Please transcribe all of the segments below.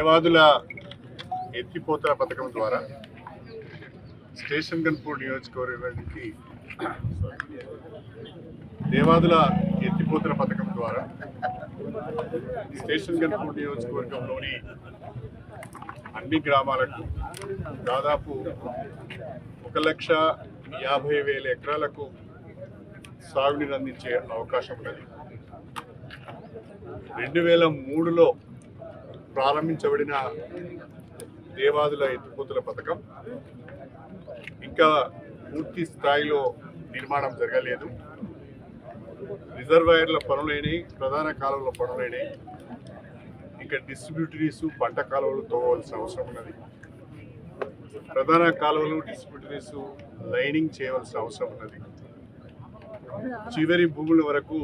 దేవాదుల ఎత్తిపోతల పథకం ద్వారా స్టేషన్ గన్పూర్ నియోజకవర్గానికి దేవాదుల ఎత్తిపోతల పథకం ద్వారా స్టేషన్ గన్పూర్ నియోజకవర్గంలోని అన్ని గ్రామాలకు దాదాపు 1,50,000 ఎకరాలకు సాగునీరు అందించే అవకాశం ఉన్నది. 2003లో ప్రారంభించబడిన దేవాదుల ఎత్తిపోతల పథకం ఇంకా పూర్తి స్థాయిలో నిర్మాణం జరగలేదు. రిజర్వాయర్ల పనులైనవి, ప్రధాన కాలువల పనులైనవి, ఇంకా డిస్ట్రిబ్యూటరీస్ పంట కాలువలు తోవలసిన అవసరం ఉన్నది. ప్రధాన కాలువలు డిస్ట్రిబ్యూటరీస్ లైనింగ్ చేయవలసిన అవసరం ఉన్నది. చివరి భూముల వరకు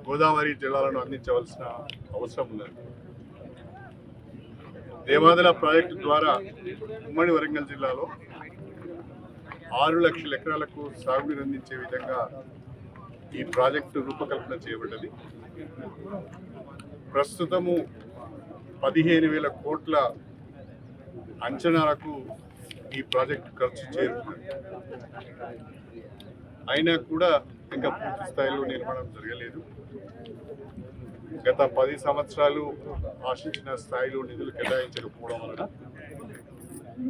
గోదావరి జలాలను అందించవలసిన అవసరం ఉన్నది. దేవాదుల ప్రాజెక్టు ద్వారా ఉమ్మడి వరంగల్ జిల్లాలో 6 లక్షల ఎకరాలకు సాగునీరు అందించే విధంగా ఈ ప్రాజెక్టు రూపకల్పన చేయబడ్డది. ప్రస్తుతము 15,000 కోట్ల అంచనాలకు ఈ ప్రాజెక్టు ఖర్చు చేరుతుంది. అయినా కూడా ఇంకా పూర్తి స్థాయిలో నిర్మాణం జరగలేదు. గత 10 సంవత్సరాలు ఆశించిన స్థాయిలో నిధులు కేటాయించకపోవడం వలన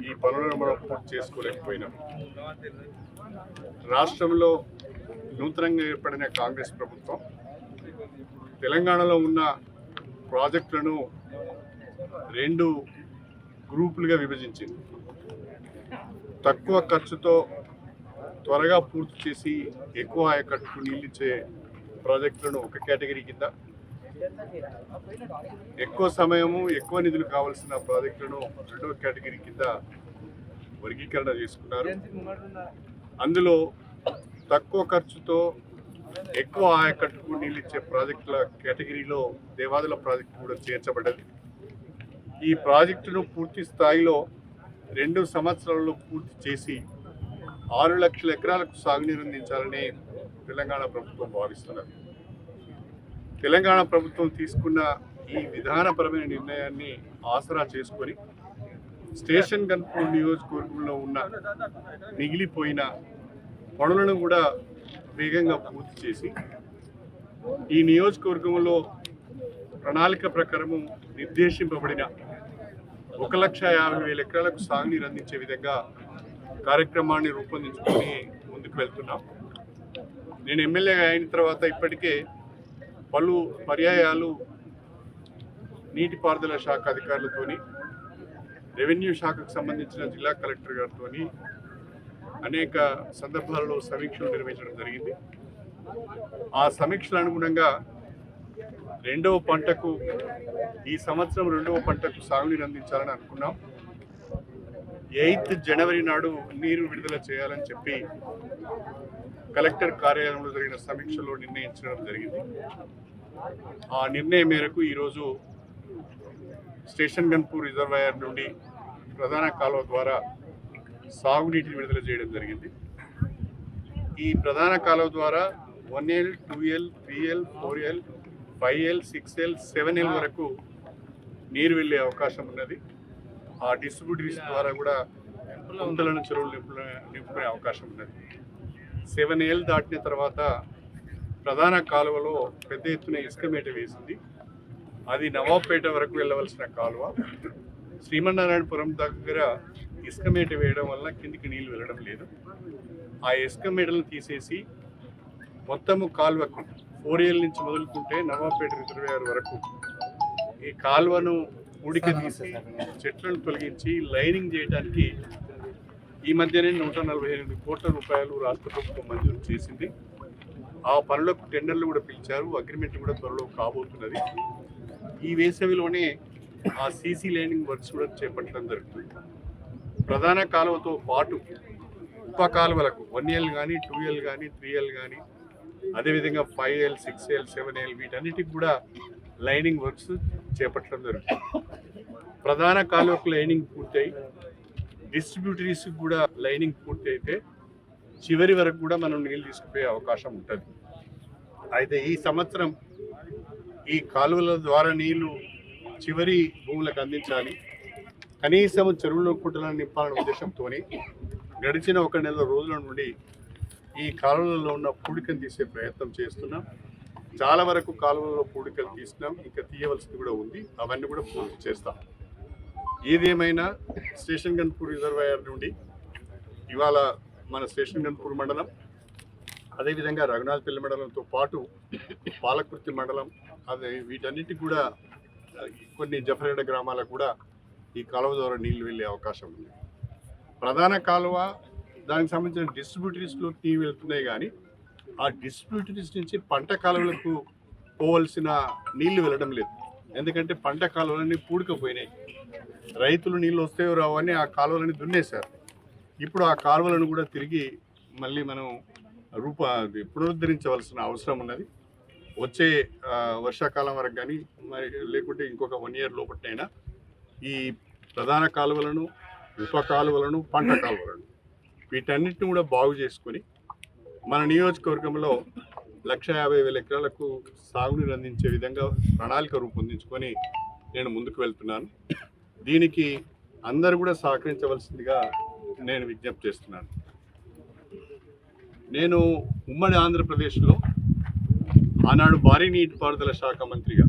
ఈ పనులను మనం పూర్తి చేసుకోలేకపోయినాం. రాష్ట్రంలో నూతనంగా ఏర్పడిన కాంగ్రెస్ ప్రభుత్వం తెలంగాణలో ఉన్న ప్రాజెక్టులను 2 గ్రూపులుగా విభజించింది. తక్కువ ఖర్చుతో త్వరగా పూర్తి చేసి ఎక్కువ ఆయకట్టుకు నీళ్ళిచ్చే ప్రాజెక్టులను ఒక కేటగిరీ కింద, ఎక్కువ సమయము ఎక్కువ నిధులు కావాల్సిన ప్రాజెక్టులను 2వ కేటగిరీ కింద వర్గీకరణ చేసుకున్నారు. అందులో తక్కువ ఖర్చుతో ఎక్కువ ఆయకట్టుకు నీళ్ళిచ్చే ప్రాజెక్టుల కేటగిరీలో దేవాదుల ప్రాజెక్టు కూడా చేర్చబడ్డది. ఈ ప్రాజెక్టును పూర్తి స్థాయిలో 2 సంవత్సరాల్లో పూర్తి చేసి 6 లక్షల ఎకరాలకు సాగునీరు అందించాలని తెలంగాణ ప్రభుత్వం భావిస్తున్నది. తెలంగాణ ప్రభుత్వం తీసుకున్న ఈ విధానపరమైన నిర్ణయాన్ని ఆసరా చేసుకొని స్టేషన్ గన్పూర్ నియోజకవర్గంలో ఉన్న మిగిలిపోయిన పనులను కూడా వేగంగా పూర్తి చేసి ఈ నియోజకవర్గంలో ప్రణాళిక ప్రకారము నిర్దేశింపబడిన 1,50,000 ఎకరాలకు సాగునీరు అందించే విధంగా కార్యక్రమాన్ని రూపొందించుకొని ముందుకు వెళ్తున్నాం. నేను ఎమ్మెల్యేగా అయిన తర్వాత ఇప్పటికే పలు పర్యాయాలు నీటిపారుదల శాఖ అధికారులతోని, రెవెన్యూ శాఖకు సంబంధించిన జిల్లా కలెక్టర్ గారితో అనేక సందర్భాలలో సమీక్షలు నిర్వహించడం జరిగింది. ఆ సమీక్షల అనుగుణంగా 2వ పంటకు ఈ సంవత్సరం 2వ పంటకు సాగునీరు అందించాలని అనుకున్నాం. 8 జనవరి నాడు నీరు విడుదల చేయాలని చెప్పి కలెక్టర్ కార్యాలయంలో జరిగిన సమీక్షలో నిర్ణయించడం జరిగింది. ఆ నిర్ణయం మేరకు ఈరోజు స్టేషన్ గన్పూర్ రిజర్వాయర్ నుండి ప్రధాన కాలువ ద్వారా సాగునీటిని విడుదల చేయడం జరిగింది. ఈ ప్రధాన కాలువ ద్వారా 1L, 2L, 3L, 4L, 5L, 6L, 7L వరకు నీరు వెళ్ళే అవకాశం ఉన్నది. ఆ డిస్ట్రిబ్యూటరీస్ ద్వారా కూడా కుంటలను చెరువులు నింపుకునే అవకాశం ఉన్నది. 7L దాటిన తర్వాత ప్రధాన కాలువలో పెద్ద ఎత్తున ఇసుక మేట వేసింది. అది నవాబ్పేట వరకు వెళ్ళవలసిన కాలువ శ్రీమన్నారాయణపురం దగ్గర ఇసుక మేట వేయడం వల్ల కిందికి నీళ్లు వెళ్ళడం లేదు. ఆ ఇసుక మేటలను తీసేసి మొత్తము కాలువకు 4L నుంచి మొదలుకుంటే నవాబ్పేట రిజర్వాయర్ వరకు ఈ కాలువను ఉడిక తీసి చెట్లను తొలగించి లైనింగ్ చేయడానికి ఈ మధ్యనే 148 కోట్ల రూపాయలు రాష్ట్ర ప్రభుత్వం మంజూరు చేసింది. ఆ పనులకు టెండర్లు కూడా పిలిచారు. అగ్రిమెంట్ కూడా త్వరలో కాబోతున్నది. ఈ వేసవిలోనే ఆ సీసీ లైనింగ్ వర్క్స్ కూడా చేపట్టడం జరుగుతుంది. ప్రధాన కాలువతో పాటు ఉప కాలువలకు 1L కానీ 2L కానీ 3L కానీ అదేవిధంగా 5L, 6L, 7L వీటన్నిటికి కూడా లైనింగ్ వర్క్స్ చేపట్టడం జరుగుతుంది. ప్రధాన కాలువకు లైనింగ్ పూర్తయి డిస్ట్రిబ్యూటరీస్ కూడా లైనింగ్ పూర్తి అయితే చివరి వరకు కూడా మనం నీళ్ళు తీసుకుపోయే అవకాశం ఉంటుంది. అయితే ఈ సంవత్సరం ఈ కాలువల ద్వారా నీళ్లు చివరి భూములకు అందించాలి, కనీసం చెరువులో కుంటలను నింపాలనే ఉద్దేశంతో గడిచిన 1 నెల రోజుల నుండి ఈ కాలువలలో ఉన్న పూడికను తీసే ప్రయత్నం చేస్తున్నాం. చాలా వరకు కాలువలలో పూడికలు తీసినాం, ఇంకా తీయవలసింది కూడా ఉంది. అవన్నీ కూడా పూర్తి చేస్తాం. ఏదేమైనా స్టేషన్ గన్పూర్ రిజర్వాయర్ నుండి ఇవాళ మన స్టేషన్ గన్పూర్ మండలం, అదేవిధంగా రఘునాథపల్లి మండలంతో పాటు పాలకుర్తి మండలం, అదే వీటన్నిటికి కూడా కొన్ని జఫరేడ గ్రామాలకు కూడా ఈ కాలువ ద్వారా నీళ్లు వెళ్ళే అవకాశం ఉంది. ప్రధాన కాలువ దానికి సంబంధించిన డిస్ట్రిబ్యూటరీస్లో నీళ్ళు వెళ్తున్నాయి, కానీ ఆ డిస్ట్రిబ్యూటరీస్ నుంచి పంట కాలువలకు పోవలసిన నీళ్లు వెళ్ళడం లేదు. ఎందుకంటే పంట కాలువలన్నీ పూడుకపోయినాయి. రైతులు నీళ్ళు వస్తాయో రావని ఆ కాలువలని దున్నేశారు. ఇప్పుడు ఆ కాలువలను కూడా తిరిగి మళ్ళీ మనం పునరుద్ధరించవలసిన అవసరం ఉన్నది. వచ్చే వర్షాకాలం వరకు కానీ మరి లేకుంటే ఇంకొక 1 ఇయర్ లోపట్నైనా ఈ ప్రధాన కాలువలను, ఉప కాలువలను, పంట కాలువలను వీటన్నిటిని కూడా బాగు చేసుకొని మన నియోజకవర్గంలో 150,000 ఎకరాలకు సాగునీరు అందించే విధంగా ప్రణాళిక రూపొందించుకొని నేను ముందుకు వెళ్తున్నాను. దీనికి అందరూ కూడా సహకరించవలసిందిగా నేను విజ్ఞప్తి చేస్తున్నాను. నేను ఉమ్మడి ఆంధ్రప్రదేశ్లో ఆనాడు భారీ నీటిపారుదల శాఖ మంత్రిగా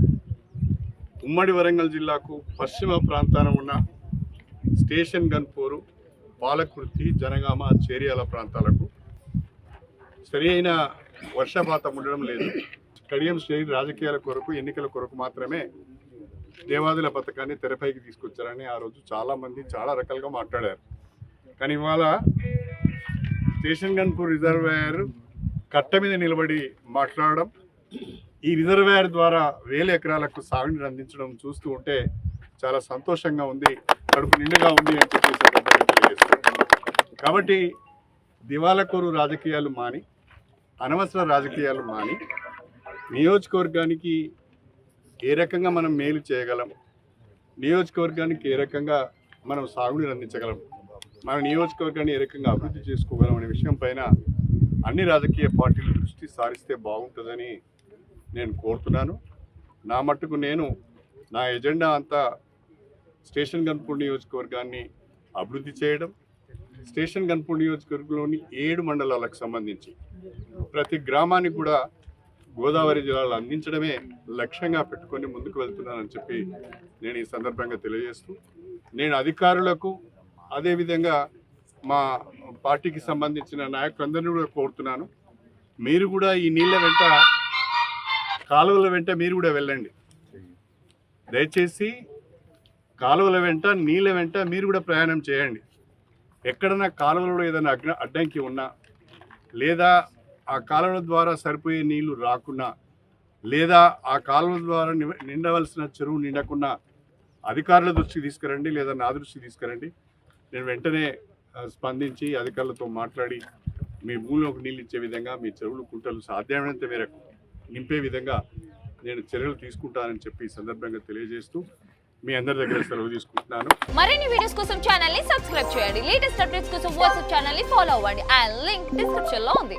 ఉమ్మడి వరంగల్ జిల్లాకు పశ్చిమ ప్రాంతాన ఉన్న స్టేషన్ గన్పూరు, పాలకుర్తి, జనగామ, చేర్యాల ప్రాంతాలకు సరి అయిన వర్షపాతం ఉండడం లేదు. కడియం శ్రేణి రాజకీయాల కొరకు, ఎన్నికల కొరకు మాత్రమే దేవాదుల పథకాన్ని తెరపైకి తీసుకొచ్చారని ఆ రోజు చాలామంది చాలా రకాలుగా మాట్లాడారు. కానీ ఇవాళ స్టేషన్ గన్పూర్ రిజర్వాయర్ కట్ట మీద నిలబడి మాట్లాడడం, ఈ రిజర్వాయర్ ద్వారా 1000 ఎకరాలకు సాగునీరు అందించడం చూస్తూ ఉంటే చాలా సంతోషంగా ఉంది, కడుపు నిండుగా ఉంది అని చెప్పేసి తెలియజేస్తున్నాను. కాబట్టి దివాళకోరు రాజకీయాలు మాని, అనవసర రాజకీయాలు మాని, నియోజకవర్గానికి ఏ రకంగా మనం మేలు చేయగలం, నియోజకవర్గానికి ఏ రకంగా మనం సాగునీరు అందించగలం, మన నియోజకవర్గాన్ని ఏ రకంగా అభివృద్ధి చేసుకోగలం అనే విషయం పైన అన్ని రాజకీయ పార్టీలు దృష్టి సారిస్తే బాగుంటుందని నేను కోరుతున్నాను. నా మట్టుకు నేను నా ఎజెండా అంతా స్టేషన్ గన్పూర్ నియోజకవర్గాన్ని అభివృద్ధి చేయడం, స్టేషన్ గన్పూర్ నియోజకవర్గంలోని 7 మండలాలకు సంబంధించి ప్రతి గ్రామానికి కూడా గోదావరి జిల్లాలో అందించడమే లక్ష్యంగా పెట్టుకొని ముందుకు వెళ్తున్నానని చెప్పి నేను ఈ సందర్భంగా తెలియజేస్తూ, నేను అధికారులకు అదేవిధంగా మా పార్టీకి సంబంధించిన నాయకులందరినీ కూడా కోరుతున్నాను, మీరు కూడా ఈ నీళ్ళ వెంట, కాలువల వెంట మీరు కూడా వెళ్ళండి. దయచేసి కాలువల వెంట, నీళ్ళ వెంట మీరు కూడా ప్రయాణం చేయండి. ఎక్కడన్నా కాలువలలో ఏదైనా అడ్డంకి ఉన్నా, లేదా ఆ కాలువల ద్వారా సరిపోయే నీళ్లు రాకున్నా, లేదా ఆ కాలువల ద్వారా నిండవలసిన చెరువు నిండకున్నా అధికారుల దృష్టికి తీసుకురండి, లేదా నా దృష్టికి తీసుకురండి. నేను వెంటనే స్పందించి అధికారులతో మాట్లాడి మీ భూమిలోకి నీళ్ళు ఇచ్చే విధంగా, మీ చెరువులు, కుంటలు సాధ్యమైనంత మేరకు నింపే విధంగా నేను చర్యలు తీసుకుంటానని చెప్పి ఈ సందర్భంగా తెలియజేస్తూ మీ అందరి దగ్గర సెలవు తీసుకుంటున్నాను. మరిన్ని వీడియోస్ కోసం ఛానల్ ని సబ్స్క్రైబ్ చేయండి. లేటెస్ట్ అప్డేట్స్ కోసం వాట్సాప్ ఛానల్ ని ఫాలో అవ్వండి. ఆ లింక్ డిస్క్రిప్షన్ లో ఉంది.